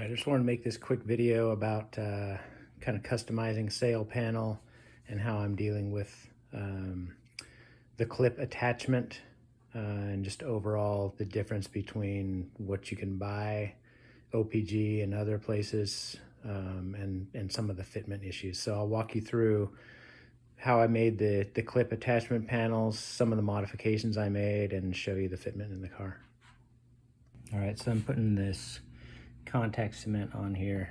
I just wanted to make this quick video about kind of customizing sail panel and how I'm dealing with the clip attachment and just overall the difference between what you can buy OPG and other places and some of the fitment issues. So I'll walk you through how I made the clip attachment panels, some of the modifications I made, and show you the fitment in the car. All right, so I'm putting this contact cement on here.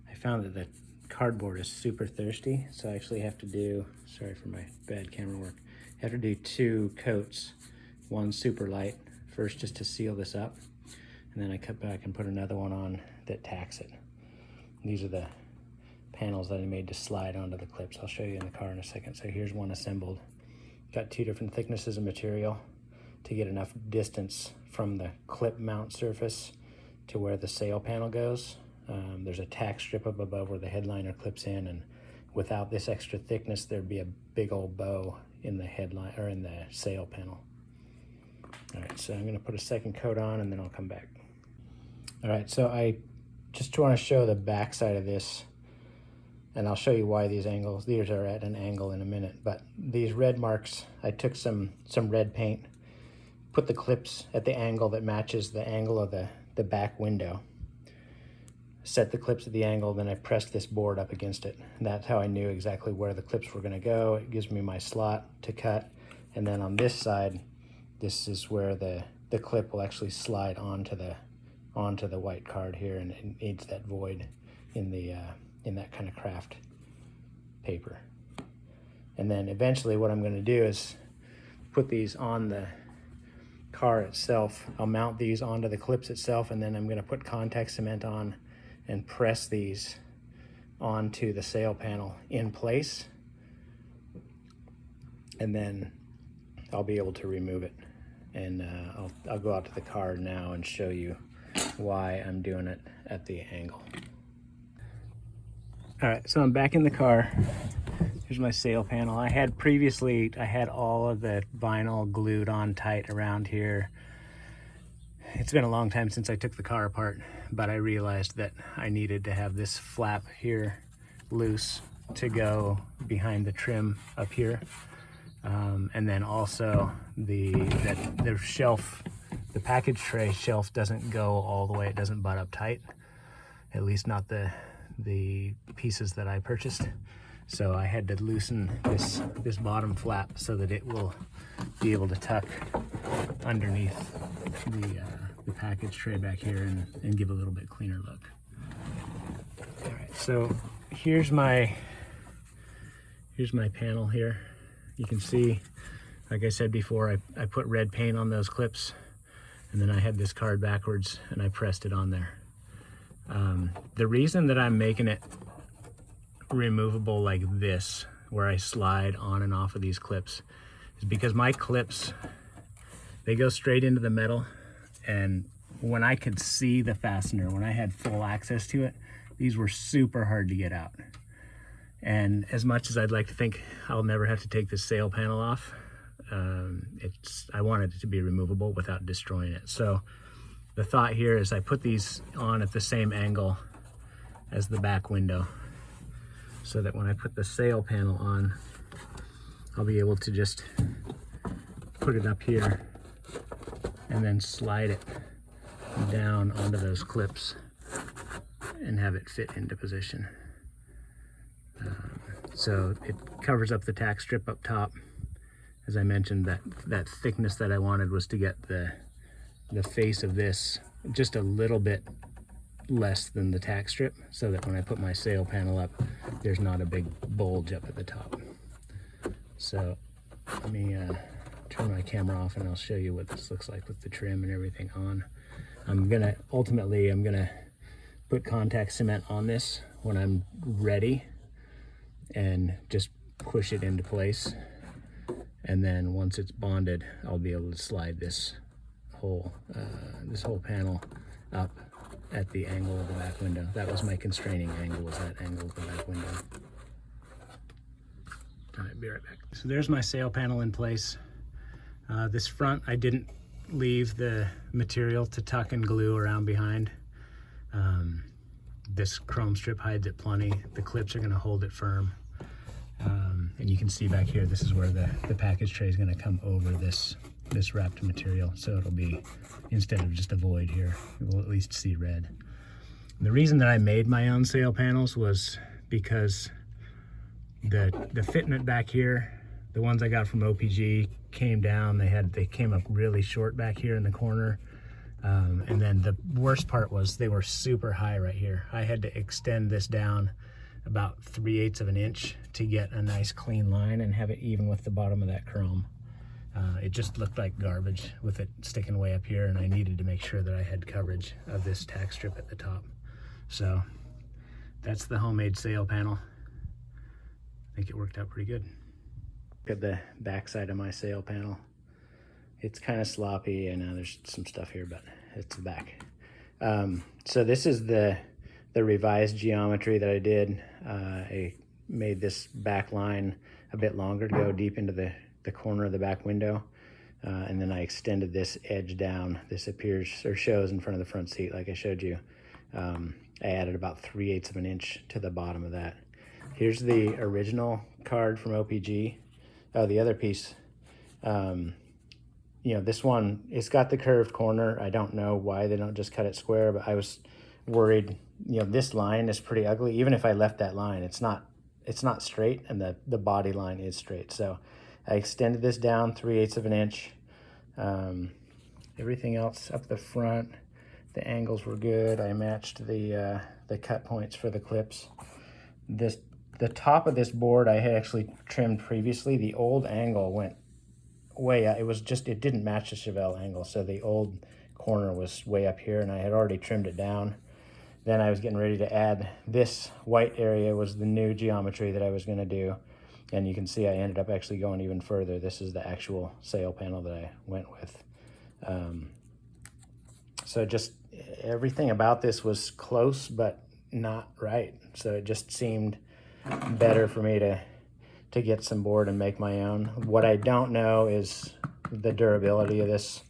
I found that the cardboard is super thirsty, so I actually have to do, sorry for my bad camera work, I have to do 2 coats, one super light first just to seal this up, and then I cut back and put another one on that tacks it. These are the panels that I made to slide onto the clips. I'll show you in the car in a second. So here's one assembled. Got 2 different thicknesses of material to get enough distance from the clip mount surface to where the sail panel goes. There's a tack strip up above where the headliner clips in, and without this extra thickness there'd be a big old bow in the headline or in the sail panel. All right, so I'm going to put a second coat on and then I'll come back. All right, so I just want to show the back side of this, and I'll show you why these are at an angle in a minute. But these red marks, I took some red paint, put the clips at the angle that matches the angle of the back window, set the clips at the angle, then I pressed this board up against it. And that's how I knew exactly where the clips were gonna go. It gives me my slot to cut. And then on this side, this is where the clip will actually slide onto the white card here, and it needs that void in that kind of craft paper. And then eventually what I'm gonna do is put these on the car itself. I'll mount these onto the clips itself, and then I'm going to put contact cement on and press these onto the sail panel in place, and then I'll be able to remove it. And I'll go out to the car now and show you why I'm doing it at the angle. All right, so I'm back in the car. Here's my sail panel. I had all of the vinyl glued on tight around here. It's been a long time since I took the car apart, but I realized that I needed to have this flap here loose to go behind the trim up here. And then also the shelf, the package tray shelf doesn't go all the way, it doesn't butt up tight, at least not the pieces that I purchased. So I had to loosen this bottom flap so that it will be able to tuck underneath the package tray back here and give a little bit cleaner look. All right, so here's my panel here. You can see, like I said before, I put red paint on those clips, and then I had this card backwards and I pressed it on there. The reason that I'm making it removable like this, where I slide on and off of these clips, is because my clips, they go straight into the metal, and when I could see the fastener, when I had full access to it, these were super hard to get out. And as much as I'd like to think I'll never have to take this sail panel off, I wanted it to be removable without destroying it. So the thought here is I put these on at the same angle as the back window, so that when I put the sail panel on, I'll be able to just put it up here and then slide it down onto those clips and have it fit into position. So it covers up the tack strip up top. As I mentioned, that thickness that I wanted was to get the face of this just a little bit less than the tack strip, so that when I put my sail panel up, there's not a big bulge up at the top. So let me turn my camera off and I'll show you what this looks like with the trim and everything on. Ultimately I'm gonna put contact cement on this when I'm ready and just push it into place, and then once it's bonded, I'll be able to slide this whole panel up at the angle of the back window. That was my constraining angle, was that angle of the back window. All right, be right back. So there's my sail panel in place. This front, I didn't leave the material to tuck and glue around behind. this chrome strip hides it plenty. The clips are gonna hold it firm. And you can see back here, this is where the package tray is gonna come over this wrapped material. So it'll be, instead of just a void here, we'll at least see red. And the reason that I made my own sail panels was because the fitment back here, the ones I got from OPG, came down. They came up really short back here in the corner. And then the worst part was they were super high right here. I had to extend this down about 3/8 of an inch to get a nice clean line and have it even with the bottom of that chrome. It just looked like garbage with it sticking way up here, and I needed to make sure that I had coverage of this tack strip at the top. So that's the homemade sail panel. I think it worked out pretty good. Look at the back side of my sail panel. It's kind of sloppy, and there's some stuff here, but it's the back. So this is the revised geometry that I did. I made this back line a bit longer to go deep into the corner of the back window. And then I extended this edge down. This appears or shows in front of the front seat like I showed you. I added about 3/8 of an inch to the bottom of that. Here's the original card from OPG. Oh, the other piece, you know, this one, it's got the curved corner. I don't know why they don't just cut it square, but I was worried, you know, this line is pretty ugly. Even if I left that line, it's not straight, and the body line is straight. So I extended this down 3/8 of an inch. Everything else up the front, the angles were good. I matched the cut points for the clips. The top of this board I had actually trimmed previously. The old angle went way out. It didn't match the Chevelle angle, so the old corner was way up here, and I had already trimmed it down. Then I was getting ready to add this white area, was the new geometry that I was going to do, and you can see I ended up actually going even further. This is the actual sail panel that I went with. So just everything about this was close but not right, so it just seemed better for me to get some board and make my own. What I don't know is the durability of this.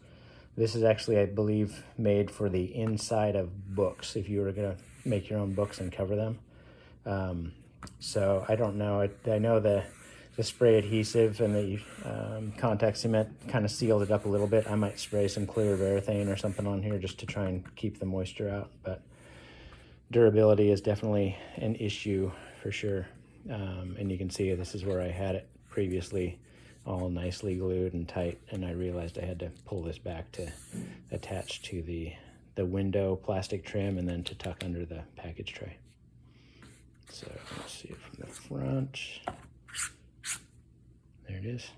This is actually, I believe, made for the inside of books, if you were gonna make your own books and cover them. So I don't know. I know the spray adhesive and the contact cement kind of sealed it up a little bit. I might spray some clear Varathane or something on here just to try and keep the moisture out, but durability is definitely an issue for sure. And you can see this is where I had it previously all nicely glued and tight, and I realized I had to pull this back to attach to the window plastic trim and then to tuck under the package tray. So let's see it from the front. There it is.